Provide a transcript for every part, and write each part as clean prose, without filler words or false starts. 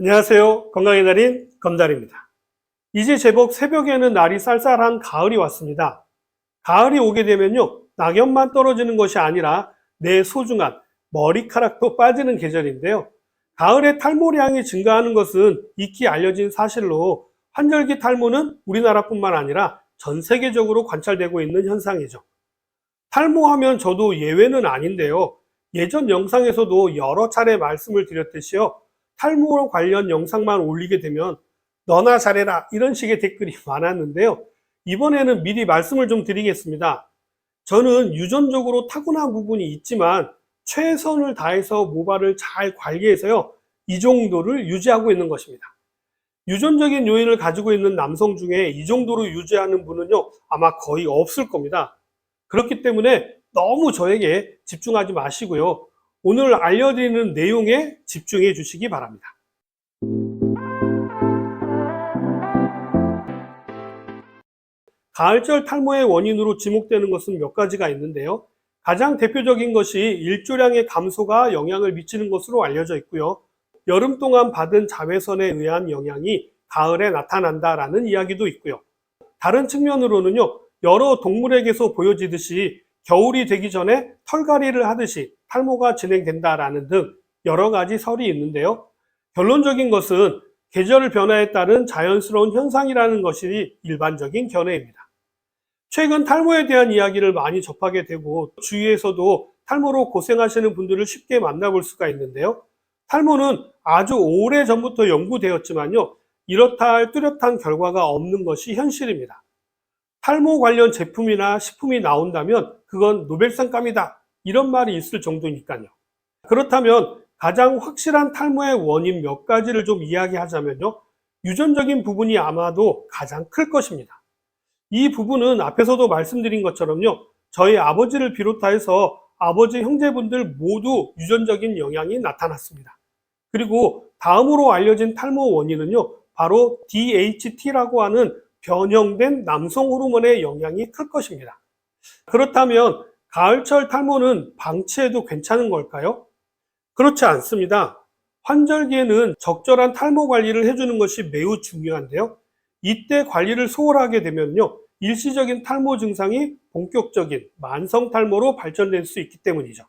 안녕하세요. 건강의 달인 건달입니다. 이제 제법 새벽에는 날이 쌀쌀한 가을이 왔습니다. 가을이 오게 되면요, 낙엽만 떨어지는 것이 아니라 내 소중한 머리카락도 빠지는 계절인데요. 가을에 탈모량이 증가하는 것은 익히 알려진 사실로 환절기 탈모는 우리나라뿐만 아니라 전 세계적으로 관찰되고 있는 현상이죠. 탈모하면 저도 예외는 아닌데요. 예전 영상에서도 여러 차례 말씀을 드렸듯이요. 탈모 관련 영상만 올리게 되면 너나 잘해라 이런 식의 댓글이 많았는데요. 이번에는 미리 말씀을 좀 드리겠습니다. 저는 유전적으로 타고난 부분이 있지만 최선을 다해서 모발을 잘 관리해서요. 이 정도를 유지하고 있는 것입니다. 유전적인 요인을 가지고 있는 남성 중에 이 정도로 유지하는 분은요. 아마 거의 없을 겁니다. 그렇기 때문에 너무 저에게 집중하지 마시고요. 오늘 알려드리는 내용에 집중해 주시기 바랍니다. 가을철 탈모의 원인으로 지목되는 것은 몇 가지가 있는데요. 가장 대표적인 것이 일조량의 감소가 영향을 미치는 것으로 알려져 있고요. 여름 동안 받은 자외선에 의한 영향이 가을에 나타난다라는 이야기도 있고요. 다른 측면으로는요, 여러 동물에게서 보여지듯이 겨울이 되기 전에 털갈이를 하듯이 탈모가 진행된다라는 등 여러 가지 설이 있는데요. 결론적인 것은 계절 변화에 따른 자연스러운 현상이라는 것이 일반적인 견해입니다. 최근 탈모에 대한 이야기를 많이 접하게 되고 주위에서도 탈모로 고생하시는 분들을 쉽게 만나볼 수가 있는데요. 탈모는 아주 오래 전부터 연구되었지만요. 이렇다 할 뚜렷한 결과가 없는 것이 현실입니다. 탈모 관련 제품이나 식품이 나온다면 그건 노벨상감이다. 이런 말이 있을 정도니까요. 그렇다면 가장 확실한 탈모의 원인 몇 가지를 좀 이야기하자면요. 유전적인 부분이 아마도 가장 클 것입니다. 이 부분은 앞에서도 말씀드린 것처럼요. 저희 아버지를 비롯해서 아버지 형제분들 모두 유전적인 영향이 나타났습니다. 그리고 다음으로 알려진 탈모 원인은요. 바로 DHT라고 하는 변형된 남성 호르몬의 영향이 클 것입니다. 그렇다면 가을철 탈모는 방치해도 괜찮은 걸까요? 그렇지 않습니다. 환절기에는 적절한 탈모 관리를 해주는 것이 매우 중요한데요. 이때 관리를 소홀하게 되면요. 일시적인 탈모 증상이 본격적인 만성 탈모로 발전될 수 있기 때문이죠.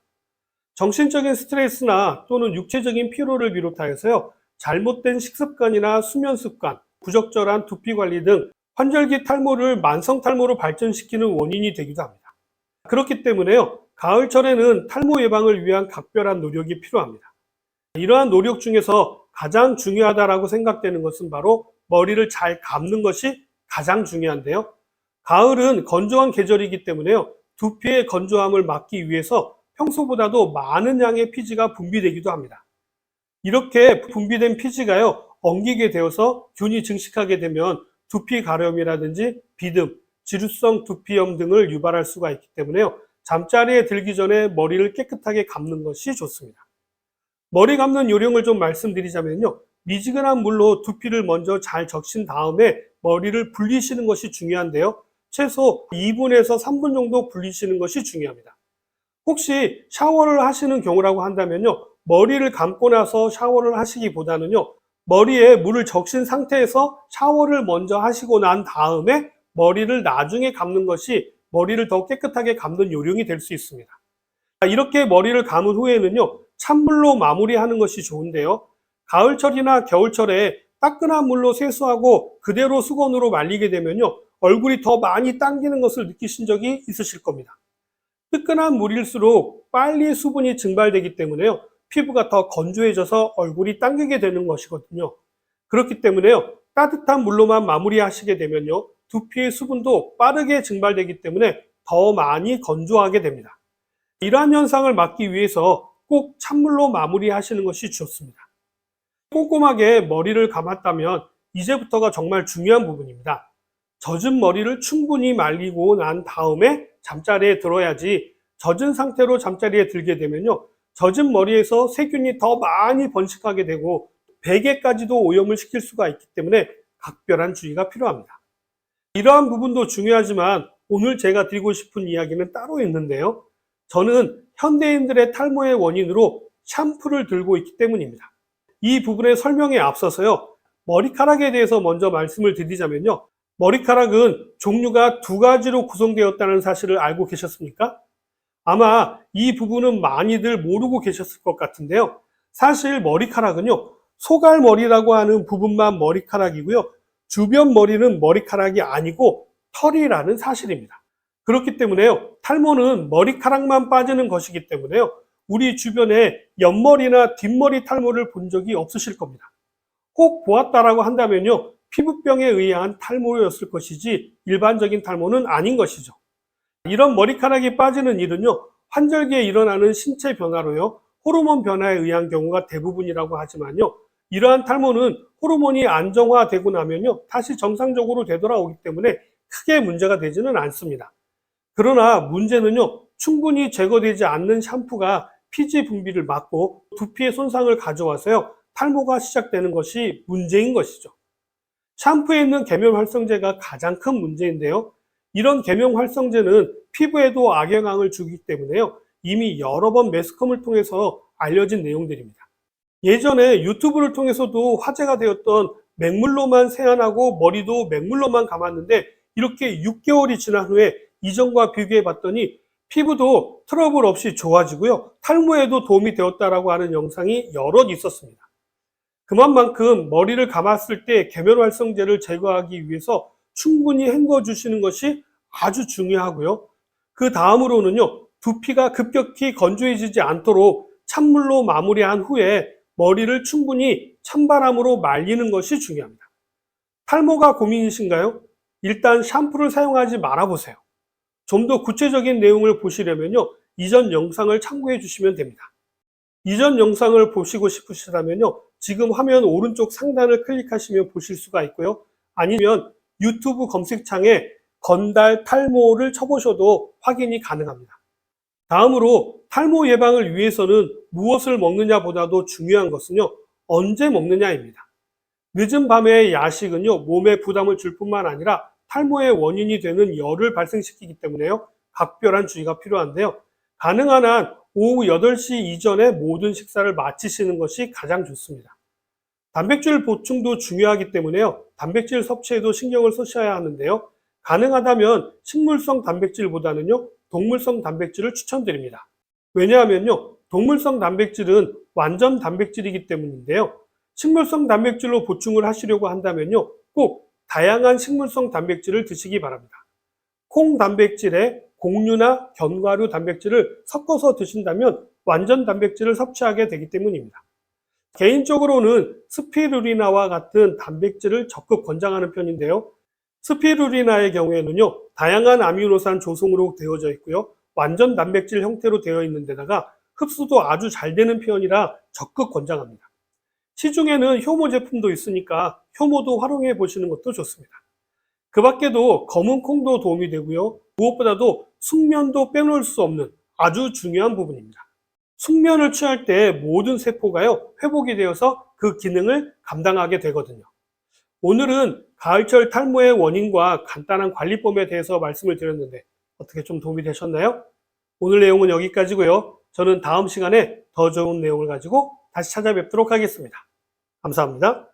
정신적인 스트레스나 또는 육체적인 피로를 비롯하여서요. 잘못된 식습관이나 수면 습관, 부적절한 두피 관리 등 환절기 탈모를 만성 탈모로 발전시키는 원인이 되기도 합니다. 그렇기 때문에요. 가을철에는 탈모 예방을 위한 각별한 노력이 필요합니다. 이러한 노력 중에서 가장 중요하다고 생각되는 것은 바로 머리를 잘 감는 것이 가장 중요한데요. 가을은 건조한 계절이기 때문에요. 두피의 건조함을 막기 위해서 평소보다도 많은 양의 피지가 분비되기도 합니다. 이렇게 분비된 피지가요, 엉기게 되어서 균이 증식하게 되면 두피 가려움이라든지 비듬, 지루성 두피염 등을 유발할 수가 있기 때문에요. 잠자리에 들기 전에 머리를 깨끗하게 감는 것이 좋습니다. 머리 감는 요령을 좀 말씀드리자면요. 미지근한 물로 두피를 먼저 잘 적신 다음에 머리를 불리시는 것이 중요한데요. 최소 2분에서 3분 정도 불리시는 것이 중요합니다. 혹시 샤워를 하시는 경우라고 한다면요. 머리를 감고 나서 샤워를 하시기보다는요. 머리에 물을 적신 상태에서 샤워를 먼저 하시고 난 다음에 머리를 나중에 감는 것이 머리를 더 깨끗하게 감는 요령이 될 수 있습니다. 이렇게 머리를 감은 후에는요. 찬물로 마무리하는 것이 좋은데요. 가을철이나 겨울철에 따끈한 물로 세수하고 그대로 수건으로 말리게 되면요. 얼굴이 더 많이 당기는 것을 느끼신 적이 있으실 겁니다. 뜨끈한 물일수록 빨리 수분이 증발되기 때문에요. 피부가 더 건조해져서 얼굴이 당기게 되는 것이거든요. 그렇기 때문에요. 따뜻한 물로만 마무리하시게 되면요. 두피의 수분도 빠르게 증발되기 때문에 더 많이 건조하게 됩니다. 이러한 현상을 막기 위해서 꼭 찬물로 마무리하시는 것이 좋습니다. 꼼꼼하게 머리를 감았다면 이제부터가 정말 중요한 부분입니다. 젖은 머리를 충분히 말리고 난 다음에 잠자리에 들어야지 젖은 상태로 잠자리에 들게 되면요. 젖은 머리에서 세균이 더 많이 번식하게 되고 베개까지도 오염을 시킬 수가 있기 때문에 각별한 주의가 필요합니다. 이러한 부분도 중요하지만 오늘 제가 드리고 싶은 이야기는 따로 있는데요. 저는 현대인들의 탈모의 원인으로 샴푸를 들고 있기 때문입니다. 이 부분의 설명에 앞서서요, 머리카락에 대해서 먼저 말씀을 드리자면요. 머리카락은 종류가 두 가지로 구성되었다는 사실을 알고 계셨습니까? 아마 이 부분은 많이들 모르고 계셨을 것 같은데요. 사실 머리카락은요, 소갈머리라고 하는 부분만 머리카락이고요. 주변 머리는 머리카락이 아니고 털이라는 사실입니다. 그렇기 때문에요, 탈모는 머리카락만 빠지는 것이기 때문에요, 우리 주변에 옆머리나 뒷머리 탈모를 본 적이 없으실 겁니다. 꼭 보았다라고 한다면요, 피부병에 의한 탈모였을 것이지 일반적인 탈모는 아닌 것이죠. 이런 머리카락이 빠지는 일은요, 환절기에 일어나는 신체 변화로요, 호르몬 변화에 의한 경우가 대부분이라고 하지만요, 이러한 탈모는 호르몬이 안정화되고 나면요, 다시 정상적으로 되돌아오기 때문에 크게 문제가 되지는 않습니다. 그러나 문제는요, 충분히 제거되지 않는 샴푸가 피지 분비를 막고 두피의 손상을 가져와서요, 탈모가 시작되는 것이 문제인 것이죠. 샴푸에 있는 계면 활성제가 가장 큰 문제인데요. 이런 계면 활성제는 피부에도 악영향을 주기 때문에요, 이미 여러 번 매스컴을 통해서 알려진 내용들입니다. 예전에 유튜브를 통해서도 화제가 되었던 맹물로만 세안하고 머리도 맹물로만 감았는데 이렇게 6개월이 지난 후에 이전과 비교해 봤더니 피부도 트러블 없이 좋아지고요, 탈모에도 도움이 되었다라고 하는 영상이 여럿 있었습니다. 그만큼 머리를 감았을 때 계면 활성제를 제거하기 위해서 충분히 헹궈 주시는 것이 아주 중요하고요. 그 다음으로는요, 두피가 급격히 건조해지지 않도록 찬물로 마무리한 후에 머리를 충분히 찬바람으로 말리는 것이 중요합니다. 탈모가 고민이신가요? 일단 샴푸를 사용하지 말아보세요. 좀 더 구체적인 내용을 보시려면요, 이전 영상을 참고해 주시면 됩니다. 이전 영상을 보시고 싶으시다면요, 지금 화면 오른쪽 상단을 클릭하시면 보실 수가 있고요. 아니면 유튜브 검색창에 건달 탈모를 쳐보셔도 확인이 가능합니다. 다음으로 탈모 예방을 위해서는 무엇을 먹느냐보다도 중요한 것은요, 언제 먹느냐입니다. 늦은 밤의 야식은요, 몸에 부담을 줄 뿐만 아니라 탈모의 원인이 되는 열을 발생시키기 때문에요, 각별한 주의가 필요한데요. 가능한 한 오후 8시 이전에 모든 식사를 마치시는 것이 가장 좋습니다. 단백질 보충도 중요하기 때문에요, 단백질 섭취에도 신경을 쓰셔야 하는데요. 가능하다면 식물성 단백질보다는요, 동물성 단백질을 추천드립니다. 왜냐하면요, 동물성 단백질은 완전 단백질이기 때문인데요. 식물성 단백질로 보충을 하시려고 한다면요, 꼭 다양한 식물성 단백질을 드시기 바랍니다. 콩 단백질에 곡류나 견과류 단백질을 섞어서 드신다면 완전 단백질을 섭취하게 되기 때문입니다. 개인적으로는 스피루리나와 같은 단백질을 적극 권장하는 편인데요. 스피루리나의 경우에는요, 다양한 아미노산 조성으로 되어져 있고요, 완전 단백질 형태로 되어 있는 데다가 흡수도 아주 잘 되는 편이라 적극 권장합니다. 시중에는 효모 제품도 있으니까 효모도 활용해 보시는 것도 좋습니다. 그 밖에도 검은 콩도 도움이 되고요, 무엇보다도 숙면도 빼놓을 수 없는 아주 중요한 부분입니다. 숙면을 취할 때 모든 세포가요, 회복이 되어서 그 기능을 감당하게 되거든요. 오늘은 가을철 탈모의 원인과 간단한 관리법에 대해서 말씀을 드렸는데 어떻게 좀 도움이 되셨나요? 오늘 내용은 여기까지고요. 저는 다음 시간에 더 좋은 내용을 가지고 다시 찾아뵙도록 하겠습니다. 감사합니다.